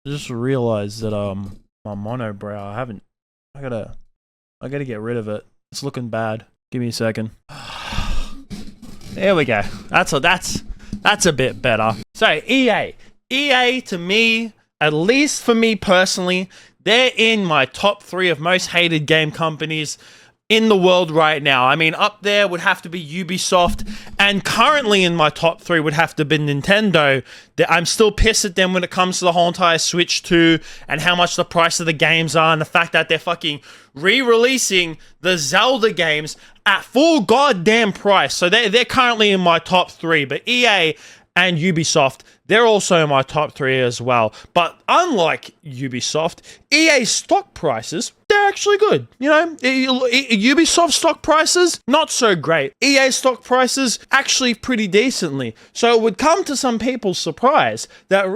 I just realized that my monobrow, I gotta get rid of it. It's looking bad. Give me a second. There we go. That's a bit better. So EA to me, at least for me personally, they're in my top 3 of most hated game companies in the world right now. I mean, up there would have to be Ubisoft, and currently in my top 3 would have to be Nintendo. I'm still pissed at them when it comes to the whole entire Switch 2 and how much the price of the games are, and the fact that they're fucking re-releasing the Zelda games at full goddamn price. So they're currently in my top 3, but EA and Ubisoft, they're also in my top 3 as well. But unlike Ubisoft, EA stock prices, they're actually good. You know, Ubisoft stock prices, not so great. EA stock prices, actually pretty decently. So it would come to some people's surprise that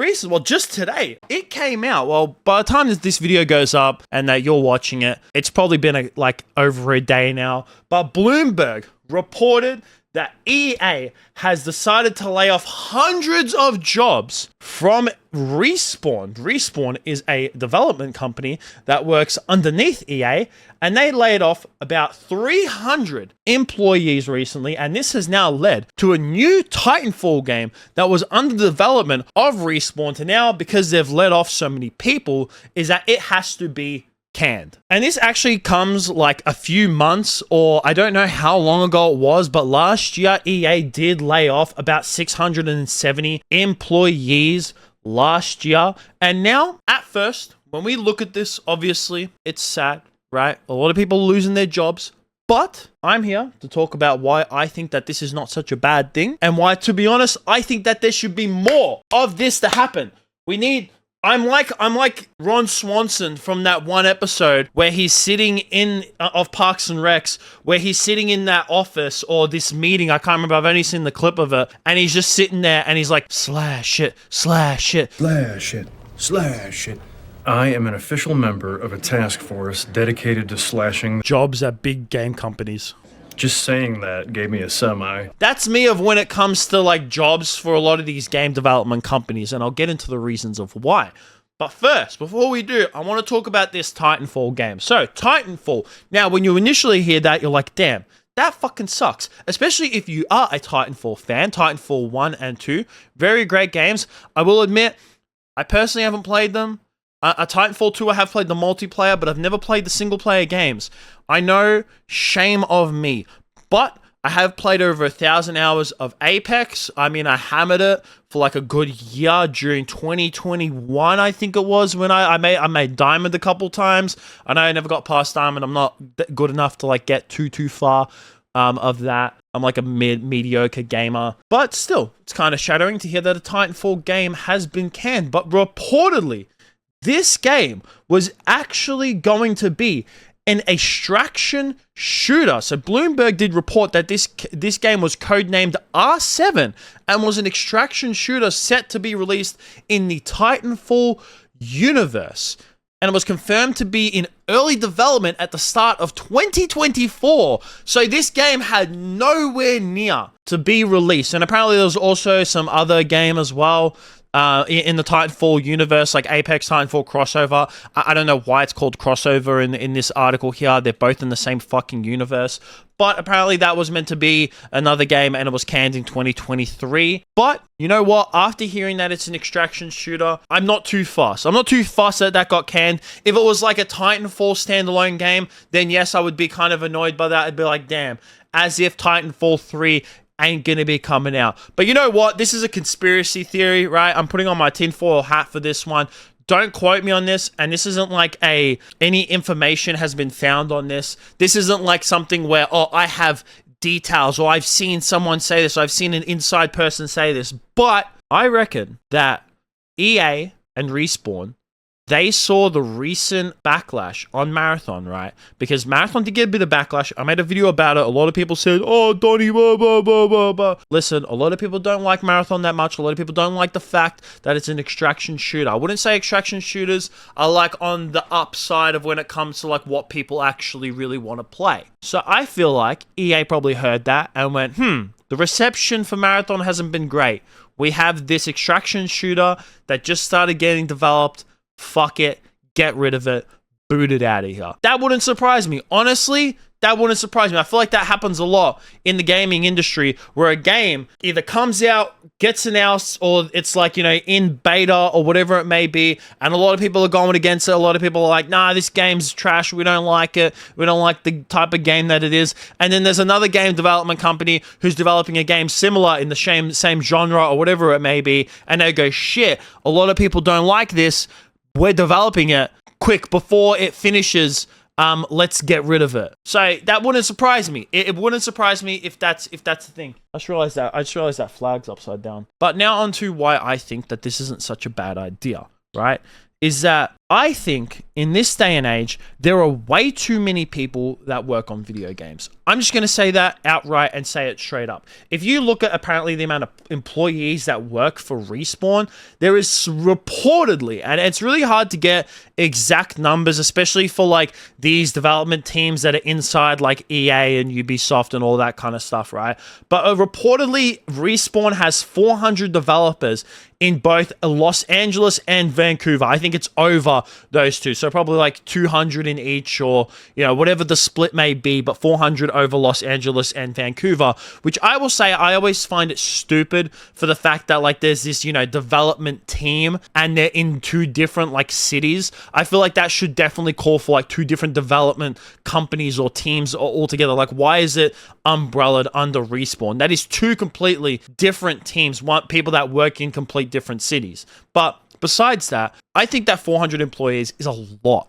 just today, it came out. Well, by the time this video goes up and that you're watching it, it's probably been over a day now. But Bloomberg reported that EA has decided to lay off hundreds of jobs from Respawn. Respawn is a development company that works underneath EA, and they laid off about 300 employees recently, and this has now led to a new Titanfall game that was under development of Respawn to now, because they've let off so many people, is that it has to be canned. And this actually comes like a few months, or I don't know how long ago it was, but last year EA did lay off about 670 employees last year. And now, at first, when we look at this, obviously, it's sad, right? A lot of people losing their jobs. But I'm here to talk about why I think that this is not such a bad thing, and why, to be honest, I think that there should be more of this to happen. I'm like Ron Swanson from that one episode where he's sitting of Parks and Recs, where he's sitting in that office or this meeting. I can't remember. I've only seen the clip of it, and he's just sitting there and he's like, slash it, slash it, slash it, slash it. I am an official member of a task force dedicated to slashing jobs at big game companies. Just saying that gave me a semi. That's me of when it comes to like jobs for a lot of these game development companies, and I'll get into the reasons of why. But first, before we do, I want to talk about this Titanfall game. So, Titanfall. Now, when you initially hear that, you're like, damn, that fucking sucks. Especially if you are a Titanfall fan. Titanfall 1 and 2, very great games. I will admit, I personally haven't played them. A Titanfall 2, I have played the multiplayer, but I've never played the single-player games. I know, shame of me, but I have played over 1,000 hours of Apex. I mean, I hammered it for like a good year during 2021, I think it was, when I made Diamond a couple times. I know I never got past Diamond. I'm not good enough to like get too far of that. I'm like a mediocre gamer. But still, it's kind of shattering to hear that a Titanfall game has been canned. But reportedly, this game was actually going to be an extraction shooter. So Bloomberg did report that this game was codenamed R7 and was an extraction shooter set to be released in the Titanfall universe. And it was confirmed to be in early development at the start of 2024. So this game had nowhere near to be released. And apparently there was also some other game as well in the Titanfall universe, like Apex Titanfall crossover. I don't know why it's called crossover in this article here. They're both in the same fucking universe. But apparently that was meant to be another game, and it was canned in 2023. But you know what? After hearing that it's an extraction shooter, I'm not too fussed. I'm not too fussed that got canned. If it was like a Titanfall standalone game, then yes, I would be kind of annoyed by that. I'd be like, damn, as if Titanfall 3 ain't gonna be coming out. But you know what? This is a conspiracy theory, right? I'm putting on my tinfoil hat for this one. Don't quote me on this, and this isn't like any information has been found on this. This isn't like something where, oh, I have details, or I've seen someone say this, or I've seen an inside person say this. But I reckon that EA and Respawn, they saw the recent backlash on Marathon, right? Because Marathon did get a bit of backlash. I made a video about it. A lot of people said, oh, Donnie, blah, blah, blah, blah, blah. Listen, a lot of people don't like Marathon that much. A lot of people don't like the fact that it's an extraction shooter. I wouldn't say extraction shooters are like on the upside of when it comes to like what people actually really want to play. So I feel like EA probably heard that and went, the reception for Marathon hasn't been great. We have this extraction shooter that just started getting developed. fuck it, get rid of it, boot it out of here. That wouldn't surprise me. Honestly, that wouldn't surprise me. I feel like that happens a lot in the gaming industry where a game either comes out, gets announced, or it's like, in beta or whatever it may be, and a lot of people are going against it. A lot of people are like, nah, this game's trash. We don't like it. We don't like the type of game that it is. And then there's another game development company who's developing a game similar in the same genre or whatever it may be, and they go, shit, a lot of people don't like this. We're developing it. Quick, before it finishes, let's get rid of it. So that wouldn't surprise me. It wouldn't surprise me if that's the thing. I just realized that flag's upside down. But now on to why I think that this isn't such a bad idea, right? Is that I think in this day and age, there are way too many people that work on video games. I'm just going to say that outright and say it straight up. If you look at apparently the amount of employees that work for Respawn, there is reportedly, and it's really hard to get exact numbers, especially for like these development teams that are inside like EA and Ubisoft and all that kind of stuff, right? But reportedly, Respawn has 400 developers in both Los Angeles and Vancouver. I think it's over those two. So probably like 200 in each, or, whatever the split may be, but 400 over Los Angeles and Vancouver, which I will say, I always find it stupid for the fact that like there's this, development team and they're in two different like cities. I feel like that should definitely call for like two different development companies or teams altogether. Like, why is it umbrellaed under Respawn? That is two completely different teams, people that work in complete different cities. But besides that, I think that 400 employees is a lot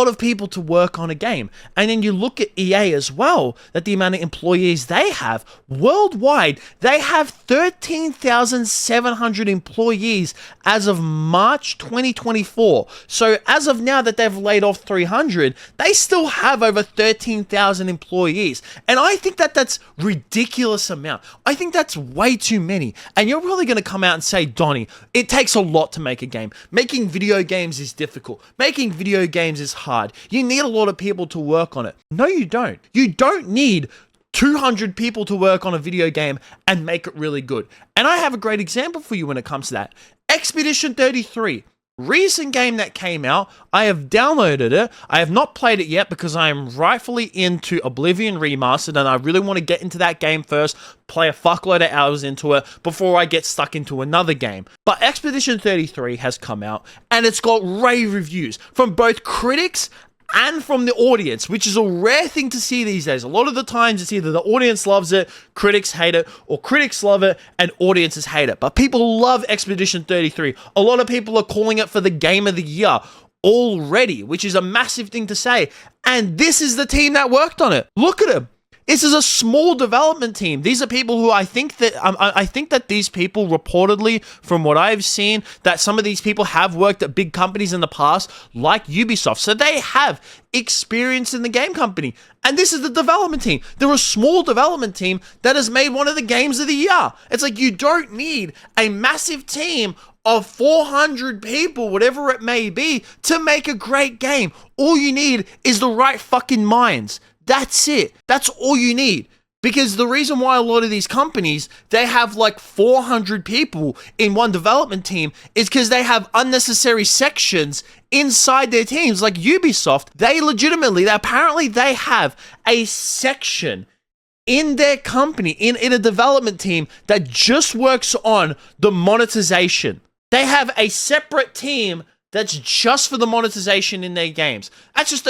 of people to work on a game. And then you look at EA as well, that the amount of employees they have worldwide, they have 13,700 employees as of March 2024. So as of now that they've laid off 300, they still have over 13,000 employees. And I think that that's ridiculous amount. I think that's way too many. And you're really going to come out and say, Donnie, it takes a lot to make a game. Making video games is difficult. Making video games is hard. You need a lot of people to work on it. No, you don't. You don't need 200 people to work on a video game and make it really good. And I have a great example for you when it comes to that. Expedition 33. Recent game that came out. I have downloaded it. I have not played it yet because I am rightfully into Oblivion Remastered and I really want to get into that game first, play a fuckload of hours into it before I get stuck into another game. But Expedition 33 has come out and it's got rave reviews from both critics and from the audience, which is a rare thing to see these days. A lot of the times it's either the audience loves it, critics hate it, or critics love it and audiences hate it. But people love Expedition 33. A lot of people are calling it for the game of the year already, which is a massive thing to say. And this is the team that worked on it. Look at them. This is a small development team. These are people who I think that these people reportedly, from what I've seen, that some of these people have worked at big companies in the past, like Ubisoft. So they have experience in the game company. And this is the development team. They're a small development team that has made one of the games of the year. It's like you don't need a massive team of 400 people, whatever it may be, to make a great game. All you need is the right fucking minds. That's it. That's all you need. Because the reason why a lot of these companies, they have like 400 people in one development team is because they have unnecessary sections inside their teams. Like Ubisoft, apparently they have a section in their company, in a development team that just works on the monetization. They have a separate team that's just for the monetization in their games. That's just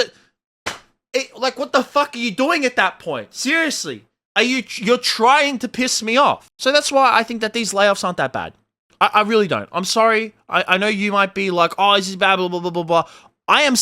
like, what the fuck are you doing at that point? Seriously. You're trying to piss me off. So that's why I think that these layoffs aren't that bad. I really don't. I'm sorry. I know you might be like, oh, this is bad, blah, blah, blah, blah, blah. I'm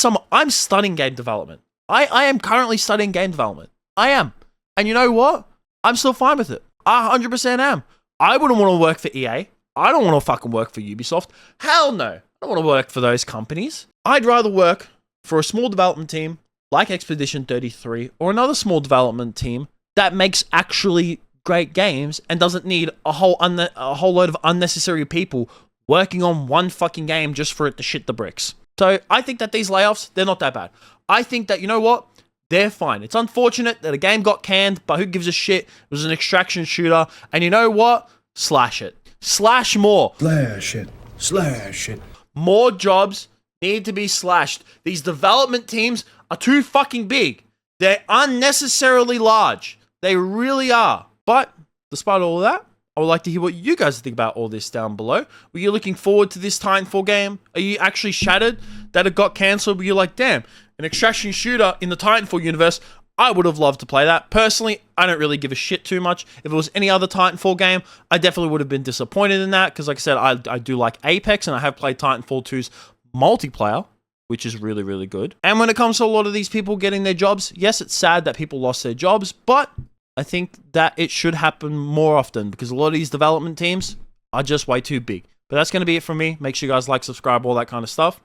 studying game development. I am currently studying game development. I am. And you know what? I'm still fine with it. I 100% am. I wouldn't want to work for EA. I don't want to fucking work for Ubisoft. Hell no. I don't want to work for those companies. I'd rather work for a small development team like Expedition 33 or another small development team that makes actually great games and doesn't need a whole load of unnecessary people working on one fucking game just for it to shit the bricks. So I think that these layoffs, they're not that bad. I think that, you know what? They're fine. It's unfortunate that a game got canned, but who gives a shit? It was an extraction shooter. And you know what? Slash it. Slash more. Slash it. Slash it. More jobs need to be slashed. These development teams are too fucking big. They're unnecessarily large. They really are. But despite all of that, I would like to hear what you guys think about all this down below. Were you looking forward to this Titanfall game? Are you actually shattered that it got cancelled? Were you like, damn, an extraction shooter in the Titanfall universe? I would have loved to play that. Personally, I don't really give a shit too much. If it was any other Titanfall game, I definitely would have been disappointed in that. Because like I said, I do like Apex, and I have played Titanfall 2's multiplayer, which is really, really good. And when it comes to a lot of these people getting their jobs, yes, it's sad that people lost their jobs, but I think that it should happen more often because a lot of these development teams are just way too big. But that's going to be it from me. Make sure you guys like, subscribe, all that kind of stuff.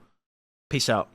Peace out.